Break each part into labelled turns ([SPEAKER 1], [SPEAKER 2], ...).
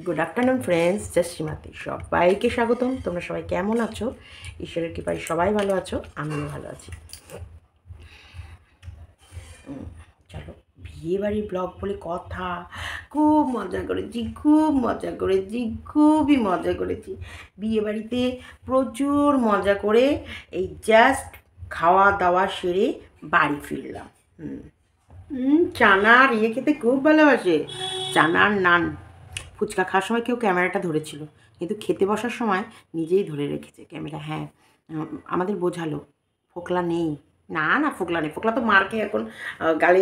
[SPEAKER 1] Good afternoon friends, just সীমাতি সবাইকে স্বাগতম। তোমরা সবাই কেমন আছো? ঈশ্বরের কৃপায় সবাই ভালো আছো, আমিও ভালো আছি। চলো, বিয়েবাড়ির ব্লগ বলে কথা। খুব মজা করেছি, খুবই মজা করেছি। বিয়েবাড়িতে প্রচুর মজা করে এই জাস্ট খাওয়া দাওয়া সেরে বাড়ি ফিরলাম। চানার খেতে খুব ভালোবাসে, চানার নান। ফুচকা খাওয়ার সময় কেউ ক্যামেরাটা ধরেছিল, কিন্তু খেতে বসার সময় নিজেই ধরে রেখেছে ক্যামেরা। হ্যাঁ, আমাদের বোঝালো ফোকলা নেই। না না, ফোকলা নেই। ফোকলা তো মার খেয়ে এখন গালে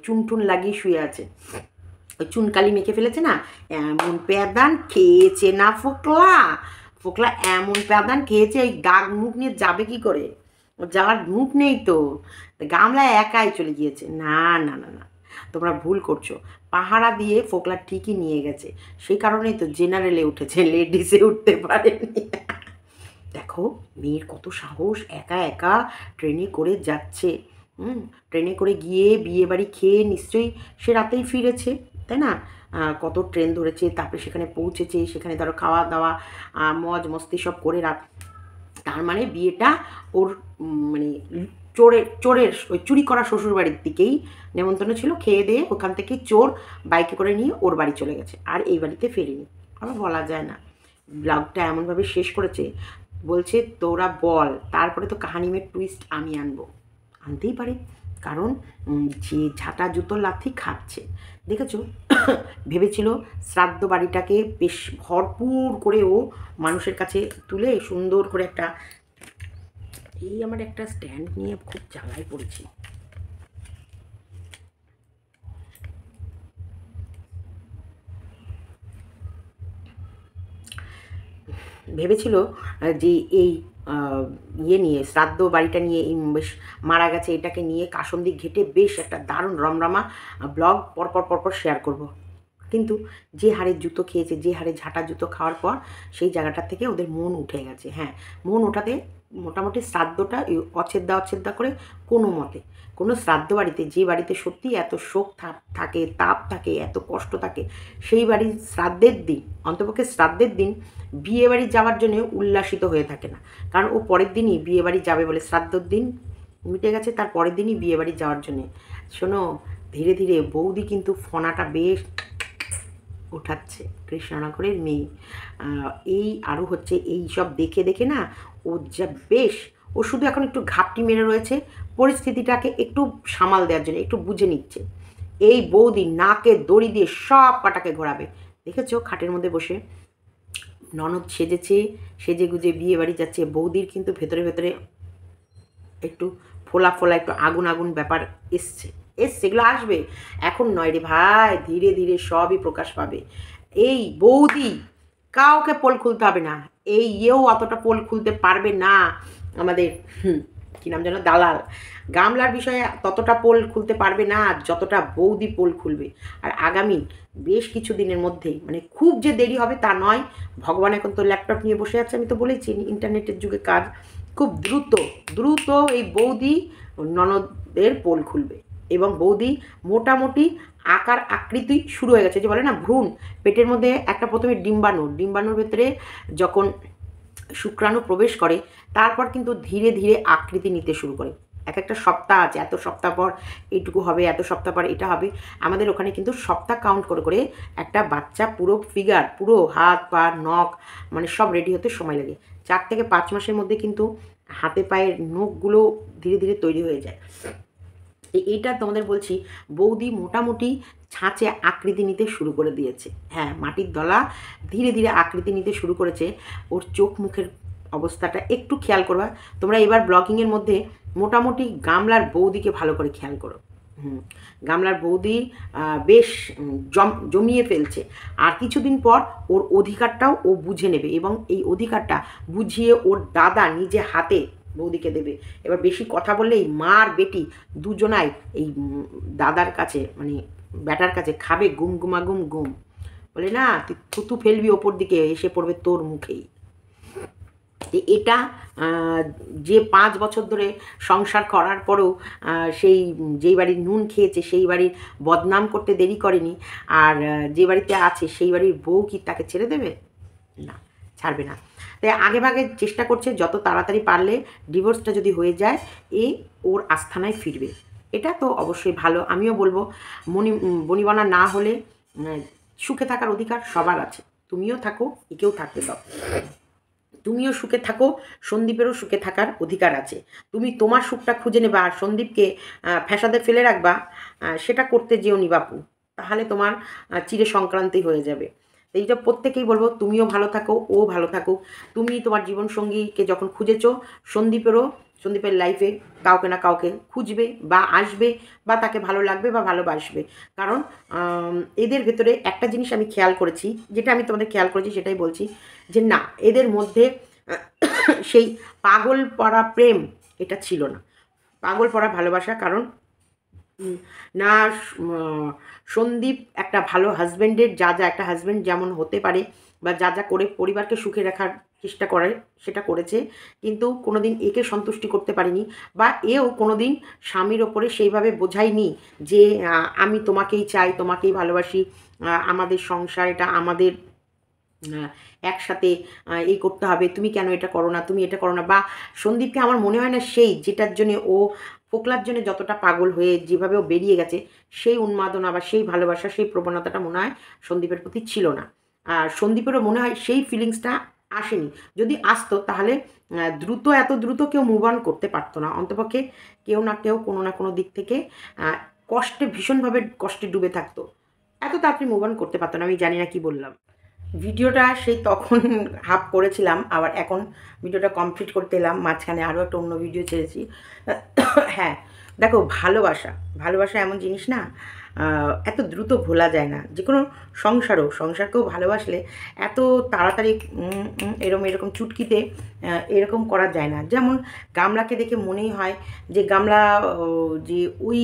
[SPEAKER 1] চুন টুন লাগিয়ে শুয়ে আছে। ওই চুনকালি মেখে ফেলেছে না, এমন প্যাদান খেয়েছে না ফোকলা। ফোকলা এমন প্যাদান খেয়েছে, ওই দাগ মুখ নিয়ে যাবে কি করে? ওর যাওয়ার মুখ নেই তো, গামলায় একাই চলে গিয়েছে। না না না না, তোমরা ভুল করছো। পাহারা দিয়ে ফোকলা ঠিকই নিয়ে গেছে, সেই কারণেই তো জেনারেলে উঠেছে, লেডিসে উঠতে পারেনি। দেখো মেয়ের কত সাহস, একা একা ট্রেনে করে যাচ্ছে। ট্রেনে করে গিয়ে বিয়ে বাড়ি খেয়ে নিশ্চয়ই সে রাতেই ফিরেছে, তাই না? কত ট্রেন ধরেছে, তারপরে সেখানে পৌঁছেছে, সেখানে ধরো খাওয়া দাওয়া মজ মস্তি সব করে রাত। তার মানে বিয়েটা ওর মানে চোরের ওই চুরি করা শ্বশুরবাড়ির দিকেই নেমন্তন্ন ছিল। খেয়ে দিয়ে ওখান থেকে চোর বাইকে করে নিয়ে ওর বাড়ি চলে গেছে, আর এই বাড়িতে ফেরেনি। আবার বলা যায় না। ব্লগটা এমনভাবে শেষ করেছে, বলছে তোরা বল, তারপরে তো কাহানি মেয়ের টুইস্ট আমি আনবো। আনতেই পারে, কারণ যে ঝাঁটা জুতো লাথি খাচ্ছে দেখেছো। ভেবেছিল শ্রাদ্ধ বাড়িটাকে বেশ ভরপুর করে ও মানুষের কাছে তুলে সুন্দর করে একটা, এই আমার একটা স্ট্যান্ড নিয়ে খুব জ্বালায় পড়েছি। ভেবেছিল যে এই নিয়ে শ্রাদ্ধ বাড়িটা নিয়ে, এই বেশ মারা গেছে এটাকে নিয়ে কাসন্দি ঘেটে বেশ একটা দারুণ রমরমা ব্লগ পরপর শেয়ার করব। কিন্তু যে হারে জুতো খেয়েছে, যে হারে ঝাঁটা জুতো খাওয়ার পর সেই জায়গাটার থেকে ওদের মন উঠে গেছে। হ্যাঁ, মন ওঠাতে মোটামুটি শ্রাদ্ধটা অছেদ্দা করে কোনো মতে, কোনো শ্রাদ্ধ বাড়িতে, যে বাড়িতে সত্যি এত শোক থাকে, তাপ থাকে, এত কষ্ট থাকে, সেই বাড়ির শ্রাদ্ধের দিন, অন্তপক্ষে শ্রাদ্ধের দিন বিয়ে বাড়ি যাওয়ার জন্য উল্লাসিত হয়ে থাকে না। কারণ ও পরের দিনই বিয়ে বাড়ি যাবে বলে, শ্রাদ্ধর দিন মিটে গেছে, তার পরের দিনই বিয়ে বাড়ি যাওয়ার জন্যে। শোনো, ধীরে ধীরে বৌদি কিন্তু ফোনাটা বেশ ওঠাচ্ছে। কৃষ্ণনগরের মেয়ে, এই আরও হচ্ছে এই সব দেখে দেখে না ও যা বেশ, ও শুধু এখন একটু ঘাপটি মেরে রয়েছে পরিস্থিতিটাকে একটু সামাল দেওয়ার জন্য, একটু বুঝে নিচ্ছে। এই বৌদি নাকে দড়ি দিয়ে সব কাটাকে ঘোরাবে। দেখেছো খাটের মধ্যে বসে ননদ সেজেছে, সেজে গুজে বিয়ে বাড়ি যাচ্ছে। বৌদির কিন্তু ভেতরে ভেতরে একটু ফোলা ফোলা, একটু আগুন আগুন ব্যাপার এসছে। এগুলো আসবে, এখন নয় রে ভাই, ধীরে ধীরে সবই প্রকাশ পাবে। এই বৌদি কাউকে পোল খুলতে হবে না, এও অতটা পোল খুলতে পারবে না। আমাদের কী নাম যেন, দালাল গামলার বিষয়ে ততটা পোল খুলতে পারবে না যতটা বৌদি পোল খুলবে। আর আগামী বেশ কিছু দিনের মধ্যেই, মানে খুব যে দেরি হবে তা নয়, ভগবান এখন তো ল্যাপটপ নিয়ে বসে আছে, আমি তো বলেছি ইন্টারনেটের যুগে কাজ, খুব দ্রুত এই বৌদি ননদের পোল খুলবে। এবং বৌদি মোটামুটি আকার আকৃতি শুরু হয়ে গেছে, যে বলে না ভ্রূণ, পেটের মধ্যে একটা প্রথমে ডিম্বাণুর ভেতরে যখন শুক্রাণু প্রবেশ করে, তারপর কিন্তু ধীরে ধীরে আকৃতি নিতে শুরু করে। এক একটা সপ্তাহ আছে, এত সপ্তাহ পর এইটুকু হবে, এত সপ্তাহ পর এটা হবে। আমাদের ওখানে কিন্তু সপ্তাহ কাউন্ট করে করে একটা বাচ্চা পুরো ফিগার, পুরো হাত পা নখ মানে সব রেডি হতে সময় লাগে। 4 থেকে 5 মাসের মধ্যে কিন্তু হাতে পায়ের নখগুলো ধীরে ধীরে তৈরি হয়ে যায়। এইটা তোমাদের বলছি, বৌদি মোটামুটি ছাঁচে আকৃতি নিতে শুরু করে দিয়েছে। হ্যাঁ, মাটির দলা ধীরে ধীরে আকৃতি নিতে শুরু করেছে। ওর চোখ মুখের অবস্থাটা একটু খেয়াল করবা তোমরা। এবার ব্লগিংয়ের মধ্যে মোটামুটি গামলার বৌদিকে ভালো করে খেয়াল করো। গামলার বৌদি বেশ জমিয়ে ফেলছে। আর কিছুদিন পর ওর অধিকারটাও ও বুঝে নেবে, এবং এই অধিকারটা বুঝিয়ে ওর দাদা নিজে হাতে বৌদিকে দেবে। এবার বেশি কথা বললে এই মার বেটি দুজনাই এই দাদার কাছে, মানে ব্যাটার কাছে খাবে গুম। বলে না, তুই থুতু ফেলবি ওপর দিকে, এসে পড়বে তোর মুখেই। যে এটা যে 5 বছর ধরে সংসার করার পরেও সেই যেই বাড়ির নুন খেয়েছে সেই বাড়ির বদনাম করতে দেরি করেনি, আর যে বাড়িতে আছে সেই বাড়ির বউ কি তাকে ছেড়ে দেবে? না, ছাড়বে না। তাই আগেভাগে চেষ্টা করছে যত তাড়াতাড়ি পারলে ডিভোর্সটা যদি হয়ে যায় ওর আস্থানায় ফিরবে। এটা তো অবশ্যই ভালো। আমিও বলবো বনিবনা না হলে সুখে থাকার অধিকার সবার আছে। তুমিও থাকো, একেও থাকতে দাও। তুমিও সুখে থাকো, সন্দীপেরও সুখে থাকার অধিকার আছে। তুমি তোমার সুখটা খুঁজে নেবা আর সন্দীপকে ফ্যাসাদে ফেলে রাখবা, সেটা করতে যেও নি বাপু, তাহলে তোমার চিরে সংক্রান্তি হয়ে যাবে। এইটা প্রত্যেকেই বলবো, তুমিও ভালো থাকো, ও ভালো থাকুক। তুমি তোমার জীবনসঙ্গীকে যখন খুঁজেছো, সন্দীপের লাইফে কাউকে না কাউকে খুঁজবে বা আসবে, বা তাকে ভালো লাগবে বা ভালোবাসবে। কারণ এদের ভেতরে একটা জিনিস আমি খেয়াল করেছি, যেটা আমি তোমাদের খেয়াল করেছি সেটাই বলছি, যে না, এদের মধ্যে সেই পাগল পড়া প্রেম এটা ছিল না, পাগল পড়া ভালোবাসা। কারণ না, সন্দীপ একটা ভালো হাজব্যান্ডের যা একটা হাজব্যান্ড যেমন হতে পারে বা যা করে পরিবারকে সুখে রাখার চেষ্টা করে সেটা করেছে, কিন্তু কোনো দিন একে সন্তুষ্টি করতে পারেনি, বা এও কোনো দিন স্বামীর ওপরে সেইভাবে বোঝায়নি যে আমি তোমাকেই চাই, তোমাকেই ভালোবাসি, আমাদের সংসার এটা আমাদের, একসাথে এই করতে হবে, তুমি কেন এটা করো না, তুমি এটা করো না। বা সন্দীপকে আমার মনে হয় না সেই যেটার জন্যে ও ফোকলার জন্য যতটা পাগল হয়ে যেভাবে ও বেরিয়ে গেছে, সেই উন্মাদনা বা সেই ভালোবাসা, সেই প্রবণতাটা মনে হয় সন্দীপের প্রতি ছিল না। আর সন্দীপেরও মনে হয় সেই ফিলিংসটা আসেনি। যদি আসতো তাহলে এত দ্রুত কেউ মুভ অন করতে পারতো না। অন্তপক্ষে কেউ না কেউ কোনো না কোনো দিক থেকে ভীষণভাবে কষ্টে ডুবে থাকতো, এত তাড়াতাড়ি মুভ অন করতে পারতো না। আমি জানি না কি বললাম। ভিডিওটা সেই তখন হাফ করেছিলাম, আবার এখন ভিডিওটা কমপ্লিট করতে এলাম, মাঝখানে আরও একটা অন্য ভিডিও ছেড়েছি। হ্যাঁ, দেখো, ভালোবাসা এমন জিনিস না, এত দ্রুত ভোলা যায় না। যে কোনো সংসারকেও ভালোবাসলে এত তাড়াতাড়ি এরকম চুটকিতে এরকম করা যায় না। যেমন গামলাকে দেখে মনেই হয় যে গামলা যে ওই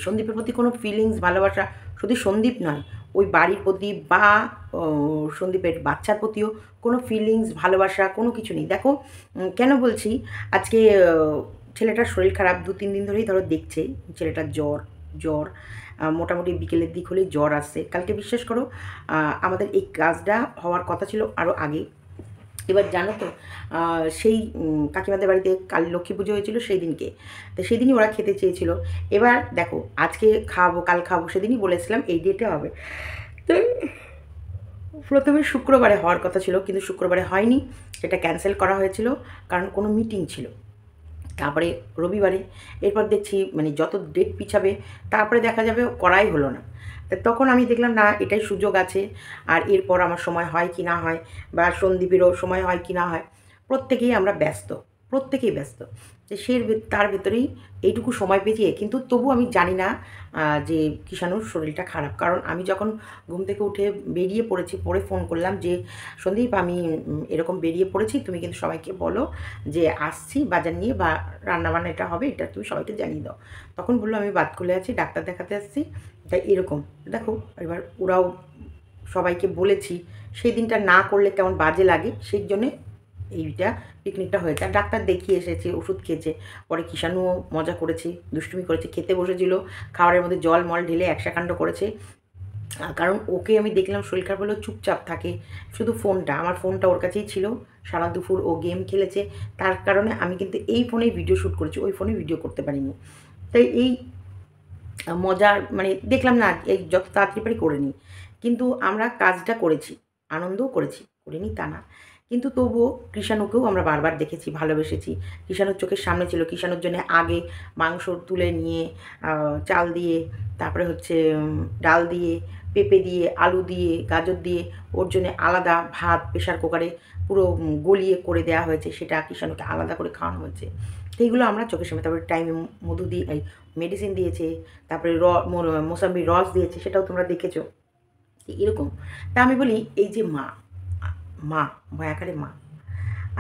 [SPEAKER 1] সন্দীপের প্রতি কোনো ফিলিংস, ভালোবাসা শুধু সন্দীপ নয়, ওই বাড়ির প্রতি বা সন্দীপের বাচ্চার প্রতিও কোনো ফিলিংস, ভালোবাসা কোনো কিছু নেই। দেখো, কেন বলছি, আজকে ছেলেটার শরীর খারাপ, 2-3 দিন ধরেই ধরো দেখছে ছেলেটার জ্বর মোটামুটি বিকেলের দিক হলেই জ্বর আসছে। কালকে বিশ্বাস করো, আমাদের এই কাজটা হওয়ার কথা ছিল আরও আগে। এবার জানো তো, সেই কাকিমাদের বাড়িতে কাল লক্ষ্মী পুজো হয়েছিল সেই দিনকে, তো সেদিনই ওরা খেতে চেয়েছিল। এবার দেখো, আজকে খাওয়াবো, কাল খাওয়াবো, সেদিনই বলেছিলাম এই ডেটে হবে। তো প্রথমে শুক্রবারে হওয়ার কথা ছিল, কিন্তু শুক্রবারে হয়নি, সেটা ক্যান্সেল করা হয়েছিল কারণ কোনো মিটিং ছিল। তারপরে রবিবারে, এরপর দেখছি মানে যত ডেট পিছাবে তারপরে দেখা যাবে করাই হলো না। তখন আমি দেখলাম না, এটাই সুযোগ আছে, আর এরপর আমার সময় হয় কি না হয়, বা সন্দীপেরও সময় হয় কি না হয়, প্রত্যেকেই আমরা ব্যস্ত, প্রত্যেকেই ব্যস্ত। যে তার ভেতরেই এইটুকু সময় পেয়েছি, কিন্তু তবু আমি জানি না যে কিষাণুর শরীরটা খারাপ। কারণ আমি যখন ঘুম থেকে উঠে বেরিয়ে পড়েছি, পরে ফোন করলাম যে সন্দীপ, আমি এরকম বেরিয়ে পড়েছি, তুমি কিন্তু সবাইকে বলো যে আসছি বাজার নিয়ে, বা রান্নাবান্না এটা হবে, এটা তুমি সবাইকে জানিয়ে দাও। তখন বললো আমি বাদ খুলে আছি, ডাক্তার দেখাতে আসছি, তাই এরকম। দেখো, এবার ওরাও সবাইকে বলেছি, সেই দিনটা না করলে কেমন বাজে লাগে, সেই জন্যে এইটা পিকনিকটা হয়েছে। আর ডাক্তার দেখিয়ে এসেছে, ওষুধ খেয়েছে। পরে কিষাণুও মজা করেছে, দুষ্টুমি করেছে, খেতে বসেছিল, খাবারের মধ্যে জল মল ঢেলে একসাকাণ্ড করেছে। কারণ ওকে আমি দেখলাম শরীর খারাপ হলেও চুপচাপ থাকে, শুধু আমার ফোনটা ওর কাছেই ছিল, সারা দুপুর ও গেম খেলেছে। তার কারণে আমি কিন্তু এই ফোনেই ভিডিও শ্যুট করেছি, ওই ফোনে ভিডিও করতে পারিনি। তাই এই মজার মানে দেখলাম না, এই যত তাড়াতাড়ি পারি করে নিই। কিন্তু আমরা কাজটা করেছি, আনন্দও করিনি তা না। কিন্তু তবুও কৃষাণুকেও আমরা বারবার দেখেছি, ভালোবেসেছি। কৃষাণুর চোখের সামনে ছিল, কৃষাণুর জন্য আগে মাংস তুলে নিয়ে চাল দিয়ে, তারপরে হচ্ছে ডাল দিয়ে, পেঁপে দিয়ে, আলু দিয়ে, গাজর দিয়ে ওর জন্যে আলাদা ভাত প্রেশার কুকারে পুরো গলিয়ে করে দেওয়া হয়েছে, সেটা কৃষাণুকে আলাদা করে খাওয়ানো হয়েছে। তো এইগুলো আমরা চোখের সামনে, তারপরে টাইমে মধু দিয়ে মেডিসিন দিয়েছে, তারপরে মোসাম্বির রস দিয়েছে, সেটাও তোমরা দেখেছো। এরকম। তা আমি বলি, এই যে মায়াকারে মা,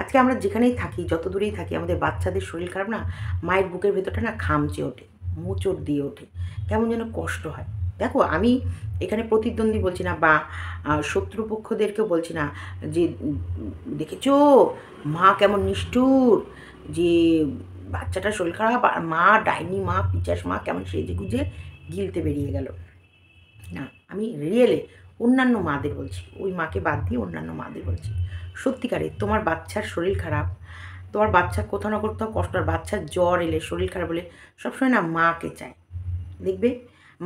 [SPEAKER 1] আজকে আমরা যেখানেই থাকি, যত দূরেই থাকি, আমাদের বাচ্চাদের শরীর খারাপ না, মায়ের বুকের ভেতরটা না খামচে ওঠে, মোচড় দিয়ে ওঠে, কেমন যেন কষ্ট হয়। দেখো আমি এখানে প্রতিদ্বন্দ্বী বলছি না বা শত্রুপক্ষদেরকেও বলছি না যে দেখেছো মা কেমন নিষ্ঠুর, যে বাচ্চাটার শরীর খারাপ আর মা ডাইনি মা পিচাস মা কেমন সেজে গুজে গিলতে বেরিয়ে গেল। না, আমি রিয়েলে অন্যান্য মাদের বলছি, ওই মাকে বাদ দিয়ে অন্যান্য মাদের বলছি। সত্যিকারে তোমার বাচ্চার শরীর খারাপ, তোমার বাচ্চা কোথাও না কোথাও কষ্ট, আর বাচ্চার জ্বর এলে শরীর খারাপ হলে সবসময় না মাকে চায়। দেখবে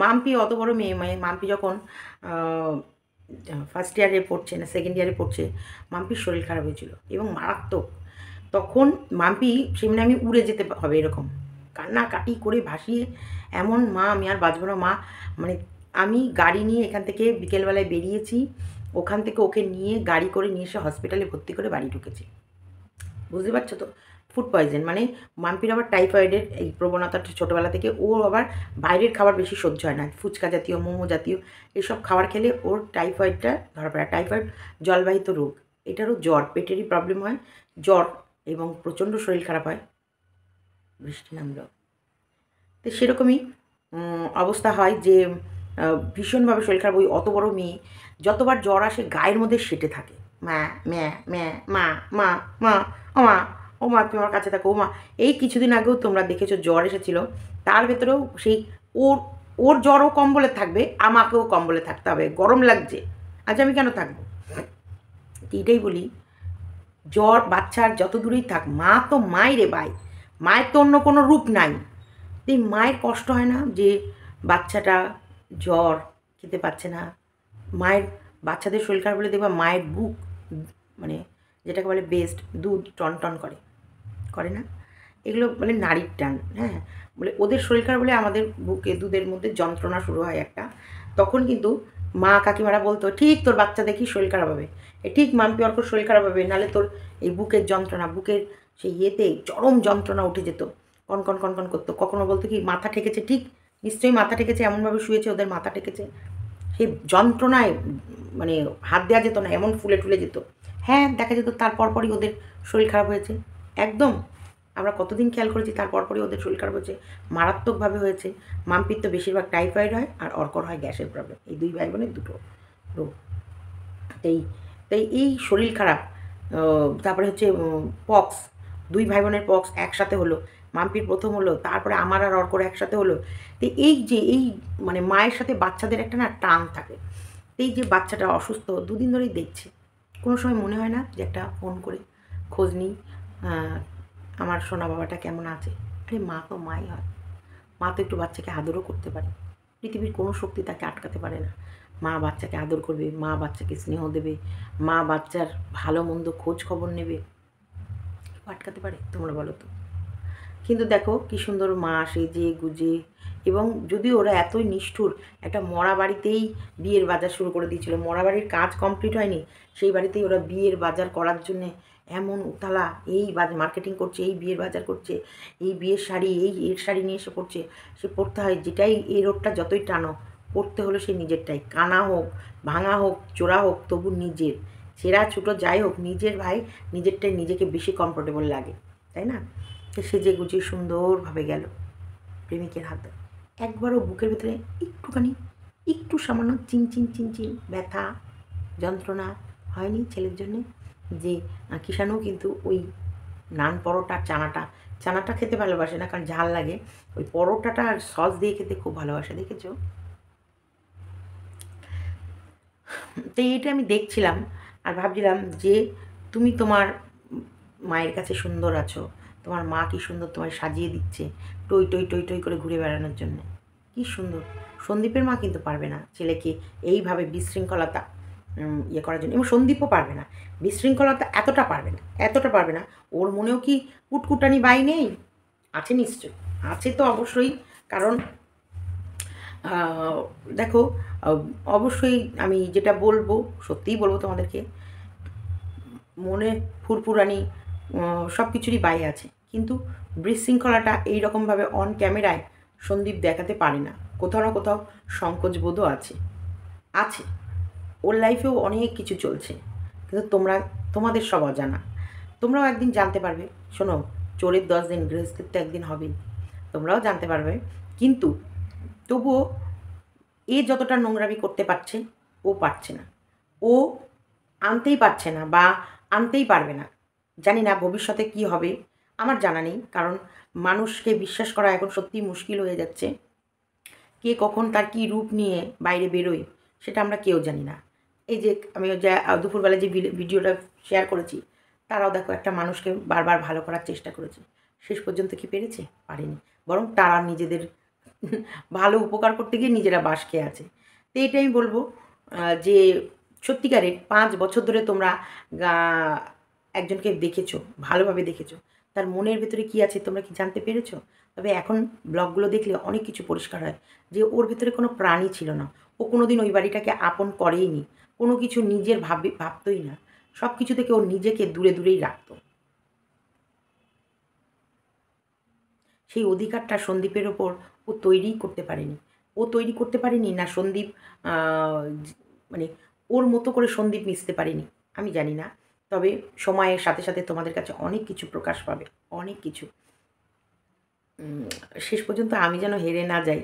[SPEAKER 1] মাম্পি অত বড় মেয়ে, মাম্পি যখন ফার্স্ট ইয়ারে পড়ছে না সেকেন্ড ইয়ারে পড়ছে, মাম্পির শরীর খারাপ হয়েছিল এবং মারাত্মক। তখন মাম্পি সেমনি আমি উড়ে যেতে হবে এরকম কান্নাকাটি করে ভাসিয়ে, এমন মা আমি আর বাঁচব না মা, মানে আমি গাড়ি নিয়ে এখান থেকে বিকেলবেলায় বেরিয়েছি, ওখান থেকে ওকে নিয়ে গাড়ি করে নিয়ে এসে হসপিটালে ভর্তি করে বাড়ি ঢুকেছি। বুঝতে পারছো তো? ফুড পয়জন মানে মাম্পির আবার টাইফয়েডের এই প্রবণতাটা ছোটোবেলা থেকে, ওর আবার বাইরের খাবার বেশি সহ্য হয় না, ফুচকা জাতীয় মোমো জাতীয় এসব খাবার খেলে ওর টাইফয়েডটা ধরা পড়ে। টাইফয়েড জলবাহিত রোগ, এটারও জ্বর, পেটেরই প্রবলেম হয়, জ্বর এবং প্রচণ্ড শরীর খারাপ হয় বৃষ্টি নামলো। তো সেরকমই অবস্থা হয় যে ভীষণভাবে শরীর খারাপ। ওই অত বড় মেয়ে যতবার জ্বর আসে গায়ের মধ্যে সেটে থাকে, মা ম্যা ম্যা মা মা মা ও মা ও মা তুমি আমার কাছে থাকো ও মা। এই কিছুদিন আগেও তোমরা দেখেছো জ্বর এসেছিলো, তার ভেতরেও সেই ওর ওর জ্বরও কম্বলে থাকবে, আমাকেও কম্বলে থাকতে হবে, গরম লাগছে আজ আমি কেন থাকবো। এইটাই বলি, জ্বর বাচ্চার যত দূরেই থাক, মা তো মাই রে ভাই, মায়ের তো অন্য কোনো রূপ নাই। এই মায়ের কষ্ট হয় না যে বাচ্চাটা জ্বর খেতে পাচ্ছে না, মায়ের বাচ্চাদের শরীর খারাপ হলে দেখবা মায়ের বুক মানে যেটাকে বলে বেস্ট দুধ টন টন করে, করে না? এগুলো বলে নারীর টান, হ্যাঁ, বলে ওদের শরীর খারাপ হলে আমাদের বুকে দুধের মধ্যে যন্ত্রণা শুরু হয় একটা, তখন কিন্তু মা কাকিমারা বলতো ঠিক তোর বাচ্চা দেখি শরীর খারাপ হবে, ঠিক মাম্পি অর্কর শরীর খারাপ হবে, নাহলে তোর এই বুকের যন্ত্রণা, বুকের সেই ইয়েতে চরম যন্ত্রণা উঠে যেত, কনকন কনকন করতো। কখনো বলতো কি মাথা ঠেকেছে, ঠিক নিশ্চয়ই মাথা ঠেকেছে, এমনভাবে শুয়েছে ওদের মাথা ঠেকেছে, সেই যন্ত্রণায় মানে হাত দেওয়া যেত না, এমন ফুলে টুলে যেত। হ্যাঁ দেখা যেত তারপর পরই ওদের শরীর খারাপ হয়েছে, একদম আমরা কতদিন খেয়াল করেছি, তারপর পরই ওদের শরীর খারাপ হয়েছে, মারাত্মকভাবে হয়েছে। মাম্পির তো বেশিরভাগ টাইফয়েড হয় আর অর্কর হয় গ্যাসের প্রবলেম, এই দুই ভাই বোনের দুটো রোগ। তাই তাই এই শরীর খারাপ, তারপরে হচ্ছে পক্স, দুই ভাই বোনের পক্স একসাথে হলো, মাম্পির প্রথম হলো, তারপরে আমার আর অর্কর একসাথে হলো। তো এই যে এই মানে মায়ের সাথে বাচ্চাদের একটা না টান থাকে, এই যে বাচ্চাটা অসুস্থ দুদিন ধরেই দেখছি, কোনো সময় মনে হয় না যে একটা ফোন করে খোঁজ নিই আমার সোনা বাবাটা কেমন আছে। আরে মা তো মাই হয়, মা তো একটু বাচ্চাকে আদরও করতে পারে, পৃথিবীর কোনো শক্তি তাকে আটকাতে পারে না। মা বাচ্চাকে আদর করবে, মা বাচ্চাকে স্নেহ দেবে, মা বাচ্চার ভালো মন্দ খোঁজ খবর নেবে, আটকাতে পারে তোমরা বলো তো? কিন্তু দেখো কী সুন্দর মা সেজে গুজে, এবং যদি ওরা এতই নিষ্ঠুর, একটা মরা বাড়িতেই বিয়ের বাজার শুরু করে দিয়েছিল, মরা বাড়ির কাজ কমপ্লিট হয়নি, সেই বাড়িতেই ওরা বিয়ের বাজার করার জন্যে এমন উতালা, এই মার্কেটিং করছে, এই বিয়ের বাজার করছে, এই বিয়ের শাড়ি, এই এর শাড়ি নিয়ে এসে পড়ছে, সে পড়তে হয় যেটাই, এই রোডটা যতই টানো পড়তে হলো সে নিজেরটাই, কানা হোক ভাঙা হোক চোরা হোক তবু নিজের, ছেঁড়া ছুটো যাই হোক নিজের ভাই, নিজেরটাই নিজেকে বেশি কমফোর্টেবল লাগে, তাই না? সেজে গুজিয়ে সুন্দরভাবে গেল প্রেমিকের হাতে, একবারও বুকের ভেতরে একটুখানি, একটু সামান্য চিনচিন চিনচিন ব্যথা যন্ত্রণা হয়নি ছেলের জন্যে? যে কিষাণও কিন্তু ওই নান পরোটা চানাটা, চানাটা খেতে ভালোবাসে না কারণ ঝাল লাগে, ওই পরোটাটা আর সস দিয়ে খেতে খুব ভালোবাসে, দেখেছো? তো এইটা আমি দেখছিলাম আর ভাবছিলাম যে তুমি তোমার মায়ের কাছে সুন্দর আছো, তোমার মা কী সুন্দর তোমায় সাজিয়ে দিচ্ছে টই টই টই টই করে ঘুরে বেড়ানোর জন্য, কী সুন্দর। সন্দীপের মা কিন্তু পারবে না ছেলেকে এইভাবে বিশৃঙ্খলতা ইয়ে করার জন্য, এবং সন্দীপও পারবে না বিশৃঙ্খলতা, এতটা পারবে না, এতটা পারবে না। ওর মনেও কি কুটকুটানি বাই নেই? আছে নিশ্চয়, আছে তো অবশ্যই, কারণ দেখো অবশ্যই আমি যেটা বলবো সত্যিই বলবো তোমাদেরকে, মনে ফুরফুরানি সব কিছুরই বাই আছে, কিন্তু বিশৃঙ্খলাটা এইরকমভাবে অন ক্যামেরায় সন্দীপ দেখাতে পারে না, কোথাও না কোথাও সংকোচ বোধও আছে, আছে, ওর লাইফেও অনেক কিছু চলছে, কিন্তু তোমাদের সব অজানা, তোমরাও একদিন জানতে পারবে। শোনো, চোরের 10 দিন গৃহস্থির তো একদিন হবেই, তোমরাও জানতে পারবে, কিন্তু তবুও এ যতটা নোংরামি করতে পারছে ও পারছে না, ও আনতেই পারছে না বা আনতেই পারবে না। জানি না ভবিষ্যতে কি হবে, আমার জানা নেই, কারণ মানুষকে বিশ্বাস করা এখন সত্যিই মুশকিল হয়ে যাচ্ছে। কে কখন তার কী রূপ নিয়ে বাইরে বেরোয় সেটা আমরা কেউ জানি না। এই যে আমি যে দুপুরবেলা যে ভিডিওটা শেয়ার করেছি, তারাও দেখো একটা মানুষকে বারবার ভালো করার চেষ্টা করেছে, শেষ পর্যন্ত কি পেরেছে? পারেনি, বরং তারা নিজেদের ভালো উপকার করতে গিয়ে নিজেরা বাস খেয়ে আছে। তো এটাই আমি বলবো যে সত্যিকারের 5 বছর ধরে তোমরা একজনকে দেখেছো, ভালোভাবে দেখেছো, তার মনের ভেতরে কী আছে তোমরা কি জানতে পেরেছো? তবে এখন ব্লগগুলো দেখলে অনেক কিছু পরিষ্কার হয় যে ওর ভেতরে কোনো প্রাণই ছিল না, ও কোনো দিন ওই বাড়িটাকে আপন করেইনি, কোনো কিছু নিজের ভাবতই না, সব কিছু থেকে ও নিজেকে দূরে দূরেই রাখতো। সেই অধিকারটা সন্দীপের ওপর ও তৈরিই করতে পারেনি। ও তৈরি করতে পারেনি না সন্দীপ মানে ওর মতো করে সন্দীপ মিশতে পারেনি, আমি জানি না। তবে সময়ের সাথে সাথে তোমাদের কাছে অনেক কিছু প্রকাশ পাবে, অনেক কিছু। শেষ পর্যন্ত আমি যেন হেরে না যাই,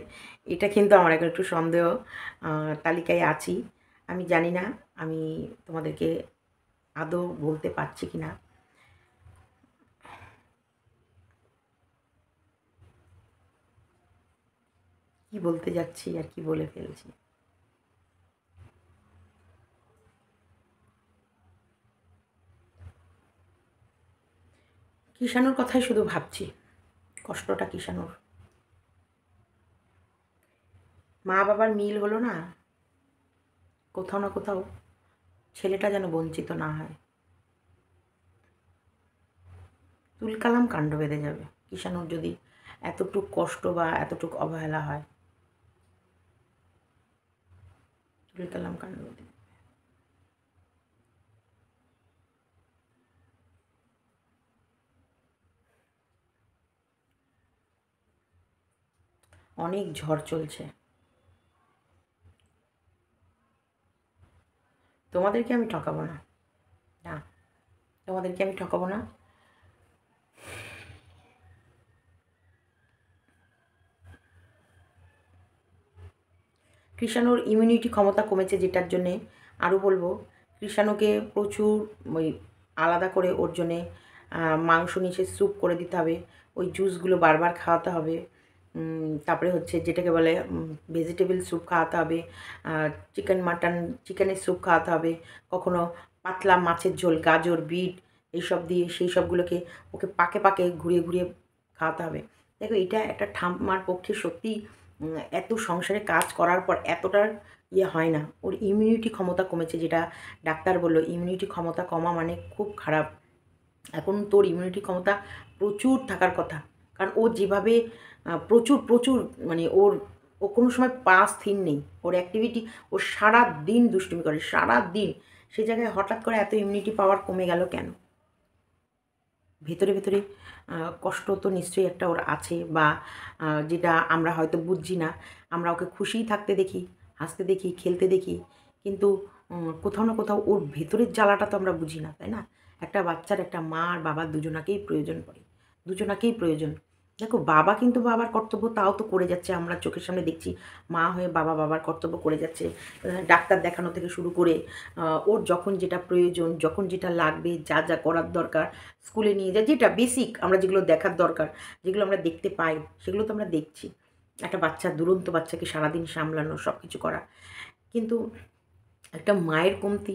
[SPEAKER 1] এটা কিন্তু আমার এখন একটু সন্দেহ তালিকায় আছি। আমি জানি না আমি তোমাদেরকে আদৌ বলতে পারছি কি না। কি বলতে যাচ্ছি আর কি বলে ফেলছি। কিষাণুর কথাই শুধু ভাবছি, কষ্টটা কিষাণুর। মা বাবার মিল হলো না, কোথাও না কোথাও ছেলেটা যেন বঞ্চিত না হয়। তুলকালাম কাণ্ড বেঁধে যাবে কিষাণুর যদি এতটুক কষ্ট বা এতটুক অবহেলা হয়, তুলকালাম কাণ্ড বেঁধে। অনেক ঝড় চলছে, তোমাদেরকে আমি ঠকাবো না, না তোমাদেরকে আমি ঠকাবো না। কৃষাণুর ইমিউনিটি ক্ষমতা কমেছে, যেটার জন্যে আরও বলবো কৃষাণুকে প্রচুর ওই আলাদা করে ওর জন্যে মাংস নিয়ে স্যুপ করে দিতে হবে, ওই জুসগুলো বারবার খাওয়াতে হবে। তারপরে হচ্ছে যেটাকে বলে ভেজিটেবল স্যুপ খাওয়াতে হবে, চিকেন মাটন চিকেনের স্যুপ খাওয়াতে হবে, কখনো পাতলা মাছের ঝোল, গাজর, বিট এইসব দিয়ে সেই সবগুলোকে ওকে পাকে পাকে ঘুরিয়ে ঘুরিয়ে খাওয়াতে হবে। দেখো এটা একটা ঠাম্মার পক্ষে সত্যিই এত সংসারে কাজ করার পর এতটার হয় না, ওর ইমিউনিটি ক্ষমতা কমেছে, যেটা ডাক্তার বললো ইমিউনিটি ক্ষমতা কমা মানে খুব খারাপ। এখন তোর ইমিউনিটি ক্ষমতা প্রচুর থাকার কথা, কারণ ও যেভাবে প্রচুর প্রচুর মানে ও কোনো সময় স্থির নেই, ওর অ্যাক্টিভিটি, ও সারা দিন দুষ্টুমি করে, সারা দিন। সে জায়গায় হঠাৎ করে এত ইমিউনিটি পাওয়ার কমে গেল কেন? ভেতরে ভেতরে কষ্ট তো নিশ্চয়ই একটা ওর আছে, বা যেটা আমরা হয়তো বুঝছি না। আমরা ওকে খুশিই থাকতে দেখি, হাসতে দেখি, খেলতে দেখি, কিন্তু কোথাও না কোথাও ওর ভেতরের জ্বালাটা তো আমরা বুঝি না, তাই না? একটা বাচ্চার একটা মা আর বাবার দুজনাকেই প্রয়োজন পড়ে, দুজনাকেই প্রয়োজন। দেখো বাবা কিন্তু বাবার কর্তব্য তাও তো করে যাচ্ছে, আমরা চোখের সামনে দেখছি মা হয়ে বাবা বাবার কর্তব্য করে যাচ্ছে। ডাক্তার দেখানো থেকে শুরু করে ওর যখন যেটা প্রয়োজন, যখন যেটা লাগবে, যা যা করার দরকার, স্কুলে নিয়ে যায়, যেটা বেসিক আমরা যেগুলো দেখার দরকার, যেগুলো আমরা দেখতে পাই সেগুলো তো আমরা দেখছি। একটা বাচ্চা, দুরন্ত বাচ্চাকে সারাদিন সামলানো, সব কিছু করা, কিন্তু একটা মায়ের কমতি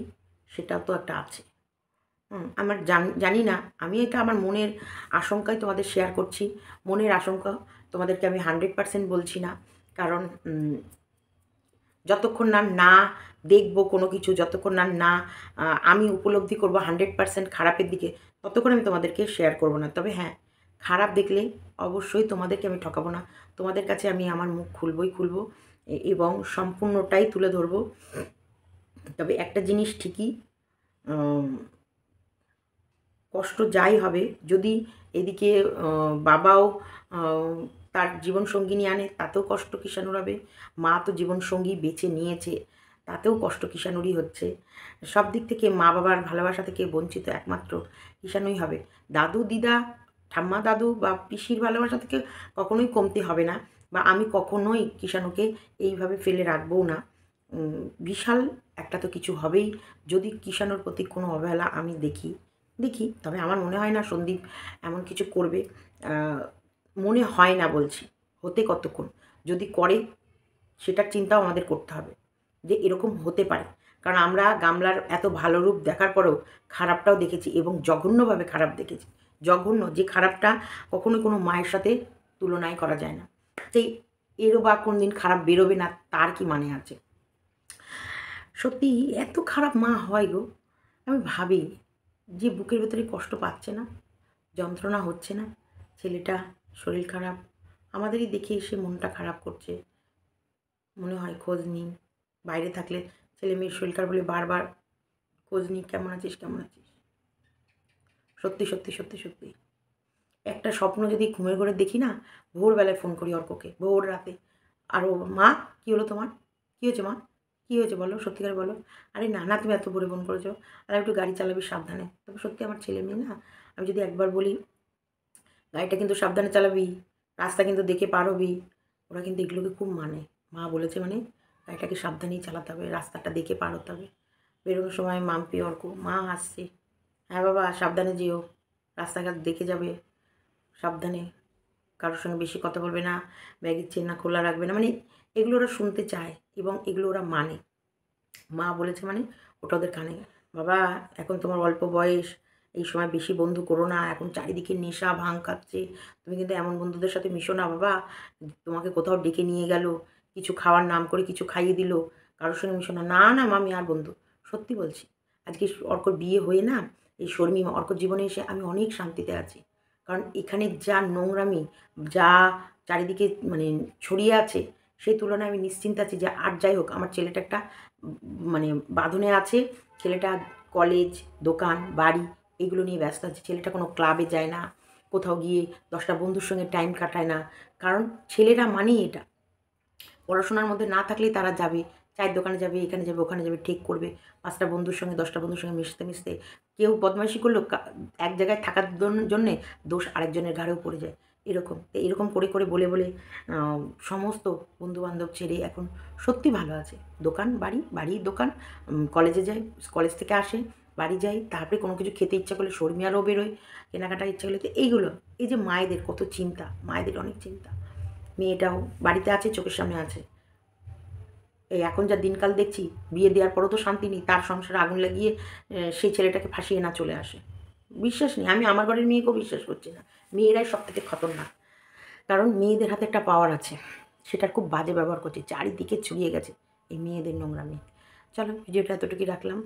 [SPEAKER 1] সেটাও তো একটা আছে। আমার জানি না, আমি এটা আমার মনের আশঙ্কাই তোমাদের শেয়ার করছি। মনের আশঙ্কা, তোমাদেরকে আমি 100% বলছি না, কারণ যতক্ষণ না দেখবো কোনো কিছু, যতক্ষণ না আমি উপলব্ধি করবো 100% খারাপের দিকে, ততক্ষণ আমি তোমাদেরকে শেয়ার করবো না। তবে হ্যাঁ, খারাপ দেখলে অবশ্যই তোমাদেরকে আমি ঠকাবো না, তোমাদের কাছে আমি আমার মুখ খুলবো এবং সম্পূর্ণটাই তুলে ধরবো। তবে একটা জিনিস ঠিকই, কষ্ট যাই হবে, যদি এদিকে বাবাও তার জীবনসঙ্গিনী আনে তাতেও কষ্ট কিষাণুর হবে, মা তো জীবনসঙ্গী বেছে নিয়েছে তাতেও কষ্ট কিষাণুরই হচ্ছে। সব দিক থেকে মা বাবার ভালোবাসা থেকে বঞ্চিত একমাত্র কিষাণুই হবে। দাদু দিদা, ঠাম্মা দাদু বা পিসির ভালোবাসা থেকে কখনোই কমতি হবে না, বা আমি কখনোই কিষাণুকে এইভাবে ফেলে রাখবও না। বিশাল একটা তো কিছু হবেই যদি কিষাণুর প্রতি কোনো অবহেলা আমি দেখি। তবে আমার মনে হয় না সন্দীপ এমন কিছু করবে। মনে হয় না বলছি, হতে কতক্ষণ। যদি করে সেটার চিন্তাও আমাদের করতে হবে যে এরকম হতে পারে। কারণ আমরা গামলার এত ভালো রূপ দেখার পরেও খারাপটাও দেখেছি এবং জঘন্যভাবে খারাপ দেখেছি। জঘন্য, যে খারাপটা কখনোই কোনো মায়ের সাথে তুলনাই করা যায় না। তাই এরও বা কোনদিন খারাপ বেরোবে না তার কি মানে আছে? সত্যি এত খারাপ মা হয় গো! আমি ভাবি যে বুকের ভেতরে কষ্ট পাচ্ছে না, যন্ত্রণা হচ্ছে না, ছেলেটা শরীর খারাপ, আমাদেরই দেখে এসে মনটা খারাপ করছে। মনে হয় খোঁজ নিই। বাইরে থাকলে ছেলেমেয়ের শরীর খারাপ হলে বারবার খোঁজ নিই, কেমন আছিস, কেমন আছিস? সত্যি। একটা স্বপ্ন যদি ঘুমের ঘোরে দেখি না, ভোরবেলায় ফোন করি অর্ককে, ভোর রাতে। আর ও, "মা, কী হলো তোমার? কী হয়েছে মা? কী হয়েছে বলো? সত্যি করে বলো।" "আরে না, তুমি এত ভোরে ফোন করেছো। আর একটু গাড়ি চালাবি সাবধানে।" তবে সত্যি আমার ছেলেমেয়ে না, আমি যদি একবার বলি, "গাড়িটা কিন্তু সাবধানে চালাবি, রাস্তা কিন্তু দেখে পার হবি।" ওরা কিন্তু এগুলোকে খুব মানে। মা বলেছে মানে গাড়িটাকে সাবধানেই চালাতে হবে, রাস্তাটা দেখে পার হতে হবে। বেরোনোর সময় মাম্পি, অর্ক, "মা আসছি।" "হ্যাঁ বাবা, সাবধানে যেও, রাস্তাঘাট দেখে যাবে, সাবধানে, কারোর সঙ্গে বেশি কথা বলবে না, ব্যাগের চেন খোলা রাখবে না।" মানে এগুলো ওরা শুনতে চায় এবং এগুলো ওরা মানে। মা বলেছে মানে ওটা ওদের কানে। "বাবা, এখন তোমার অল্প বয়স, এই সময় বেশি বন্ধু করো না, এখন চারিদিকে নেশা ভাং খাচ্ছে, তুমি কিন্তু এমন বন্ধুদের সাথে মিশো না বাবা। তোমাকে কোথাও ডেকে নিয়ে গেল, কিছু খাওয়ার নাম করে কিছু খাইয়ে দিল, কারোর সঙ্গে মিশো না।" "না না মামি, আর বন্ধু।" সত্যি বলছি, আজকে অর্কর বিয়ে হয়ে না, এই শর্মী অর্কর জীবনে এসে আমি অনেক শান্তিতে আছি। কারণ এখানে যা নোংরামি, যা চারিদিকে মানে ছড়িয়ে আছে, সেই তুলনায় আমি নিশ্চিন্ত আছি যে আর যাই হোক আমার ছেলেটা একটা মানে বাঁধনে আছে। ছেলেটা কলেজ, দোকান, বাড়ি এগুলো নিয়ে ব্যস্ত আছে। ছেলেটা কোনো ক্লাবে যায় না, কোথাও গিয়ে ১০টা বন্ধুর সঙ্গে টাইম কাটায় না। কারণ ছেলেরা মানেই এটা। পড়াশোনার মধ্যে না থাকলেই তারা যাবে, চায়ের দোকানে যাবে, এখানে যাবে, ওখানে যাবে, ঠিক করবে। ৫টা বন্ধুর সঙ্গে ১০টা বন্ধুর সঙ্গে মিশতে কেউ বদমাইশি করলো, এক জায়গায় থাকার জন্যে দোষ আরেকজনের ঘাড়েও পড়ে যায়। এরকম। তো এরকম করে বলে আ সমস্ত বন্ধু-বান্ধব ছেড়ে এখন সত্যি ভালো আছে। দোকান, বাড়ি, দোকান, কলেজে যায়, কলেজ থেকে আসে, বাড়ি যায়, তারপরে কোনো কিছু খেতে ইচ্ছা করলে শর্মিয়ারও বেরোয়, কেনাকাটার ইচ্ছা করলে। তো এইগুলো, এই যে মায়েদের কত চিন্তা, মায়েদের অনেক চিন্তা। মেয়েটাও বাড়িতে আছে, চোখের সামনে আছে। এই এখন যা দিনকাল দেখছি, বিয়ে দেওয়ার পরও তো শান্তি নেই। তার সংসারে আগুন লাগিয়ে সেই ছেলেটাকে ফাঁসিয়ে না চলে আসে। বিশ্বাস নেই। আমি আমার ঘরের মেয়েকেও বিশ্বাস করছি না। মেয়েরাই সবথেকে খতরনাক। কারণ মেয়েদের হাতে একটা পাওয়ার আছে। সেটার খুব বাজে ব্যবহার করছে। চারিদিকে ছড়িয়ে গেছে এই মেয়েদের নোংরামি। চলো ভিডিওটা এতটুকুই রাখলাম।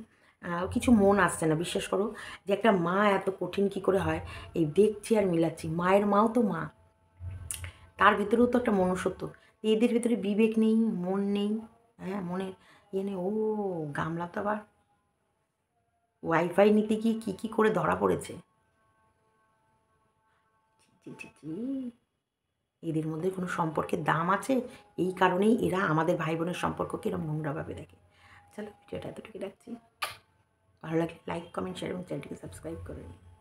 [SPEAKER 1] কিছু মন আসছে না, বিশ্বাস করো যে একটা মা এত কঠিন কী করে হয়, এই দেখছি আর মিলাচ্ছি। মায়ের মাও তো মা। তার ভিতরেও তো একটা মনুষ্যত্ব। এদের ভিতরে বিবেক নেই, মন নেই, হ্যাঁ? মনের ইয়ে নেই। ও গামলা তো আবার ওয়াইফাই নিতে গিয়ে কী করে ধরা পড়েছে। ছি! এদের মধ্যে কোনো সম্পর্কের দাম আছে? এই কারণেই এরা আমাদের ভাই বোনের সম্পর্ককে এরকম নোংরাভাবে দেখে। চলো ভিডিওটা এতটুকুই রাখছি। ভালো লাগলে লাইক, কমেন্ট, শেয়ার এবং চ্যানেলটিকে সাবস্ক্রাইব করে নিন।